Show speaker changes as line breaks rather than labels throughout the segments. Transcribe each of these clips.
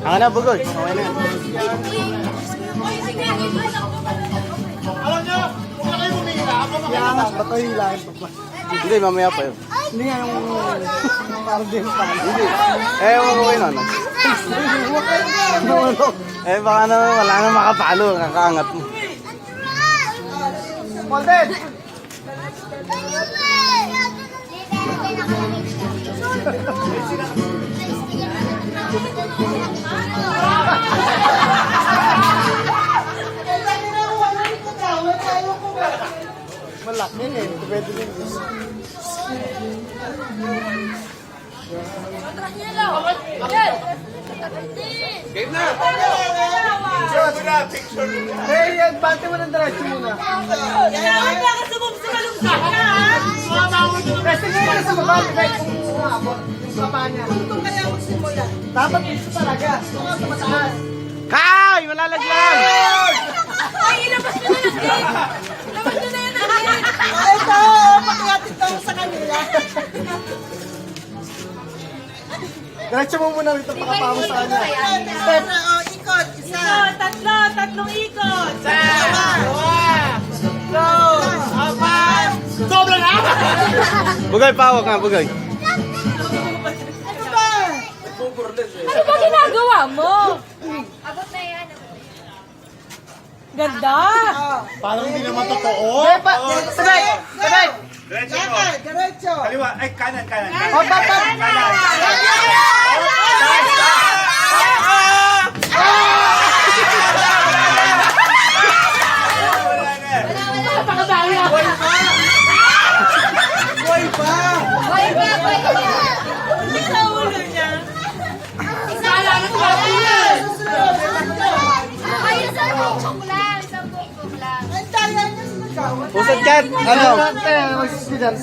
Ang na, Bugoy. Okay na.
Alam nyo, kung na kayo bumihira, ako
Yangas ba ito hilahin pa?
Hindi, mamaya pa yun.
Hindi nga yung parang din pa.
Hindi. Okay na. Eh, baka naman wala nang makapalo. Kakaangat mo.
Content! Malaki eh. Pwede rin.
Game na! Picture muna!
Hey, yan. Bante mo ng diretso muna. Kasi nga sa baba, kahit kung umabot, yung baba niya. Dapat dito talaga. Sa mataas.
Kay! Malalagyan!
Ay, ilabas nyo na yung gate! Ilabas nyo na yan ang gate!
Ito, pakiatin daw sa kanila.
Diretso mo muna rito pakapamo sa kanya.
Step. Ikot, isa.
Tatlong ikot!
Sobra na!
Bugoy, pawak nga, Bugoy.
Ano ba?
Ano ba ginagawa mo? Ganda!
Parang hindi naman totoo.
Sabay! Sabay!
Diretso mo.
Lakad, diretso.
Kaliwa. Ay, kanan.
Hop, hop, hop!
Ang daya niya sinagawa.
Pusat kat! Ano?
Magsispidan.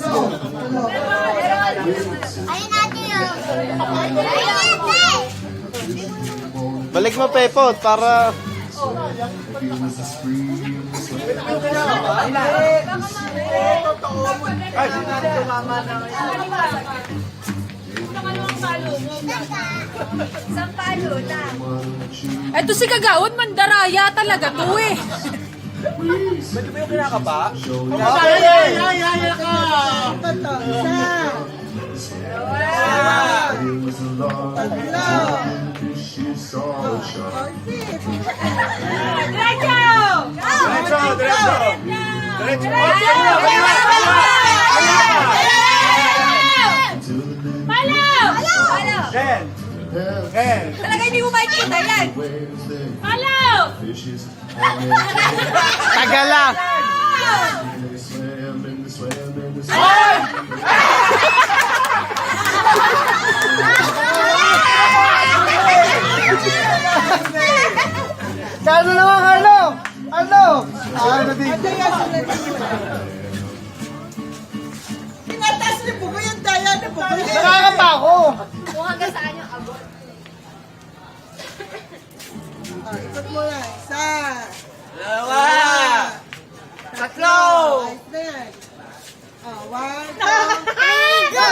Balik mo, Pepot, para...
Eto si Kagawad, mandaraya talaga to eh.
Ito, isa.
Talaga hindi mo makikita yan. Hello!
Tagala!
Kano naman, Carlo? Ano? Ano din?
Tinataas ni Bugo yung daya ni Bugo.
Nakakapa ako.
Kung hanggang saan yung abot.
Ikot mo na. Isa.
Dalawa! Tatlo!
Ayos na yan. One, two, go!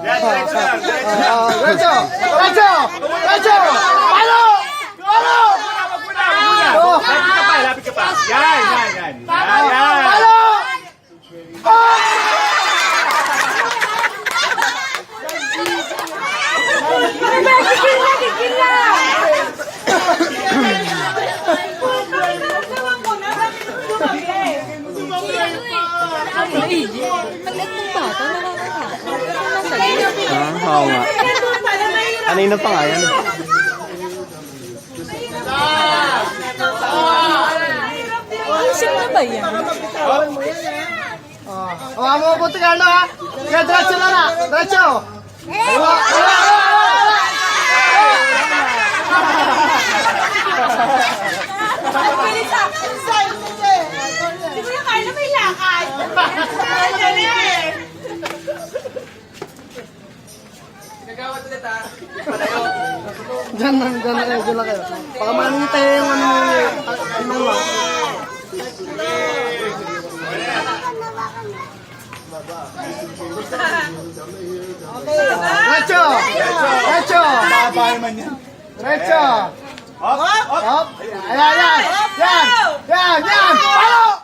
Yan, diretso lang.
Diretso! Diretso! Diretso! Palo! Palo!
Lapit ka pa. Yan.
Palo!
Paglag ng bata, nakakata.
Oo nga. Kanina pa nga yan.
Isip na ba yan?
Bitawan mo yan, ha?
O, ang mga puti, Carlo, ha? Kaya diretso lang, ha? Diretso!
Bilis ah!
Isa, isa.
Hindi ko yung Carla may lakad. Ano na eh?
Diyan lang kayo. Baka manita yung ano mo. Diretso! Diretso!
Baba naman yan.
Diretso!
Up, up.
Hop! Ayan, yan! Yan! Yan! Yan! Palo!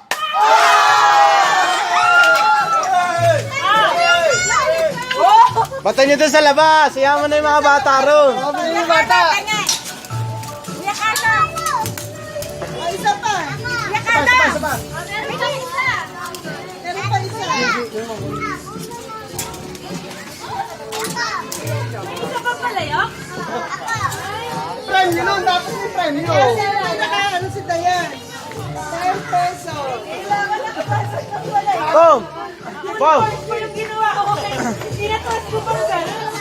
Bata nyo doon sa labas. Iyan mo na yung mga bata ron.
Sabi niyo bata!
Yakata!
Oh, isa pa.
Yakata!
Isa pa!
Meron pa isa.
Isa pa pala yun?
Premyo nun! Dapat may premyo!
Kasi ano si Dayan. 10 pesos.
Pong! Pong!
Ito yung ginawa ko kay tinataas ko pa gano'n.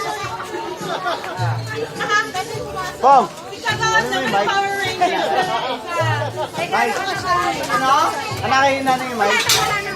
Pong!
Ikagawas na may Power Rangers.
Ano kayo na yung mic?
Wala na.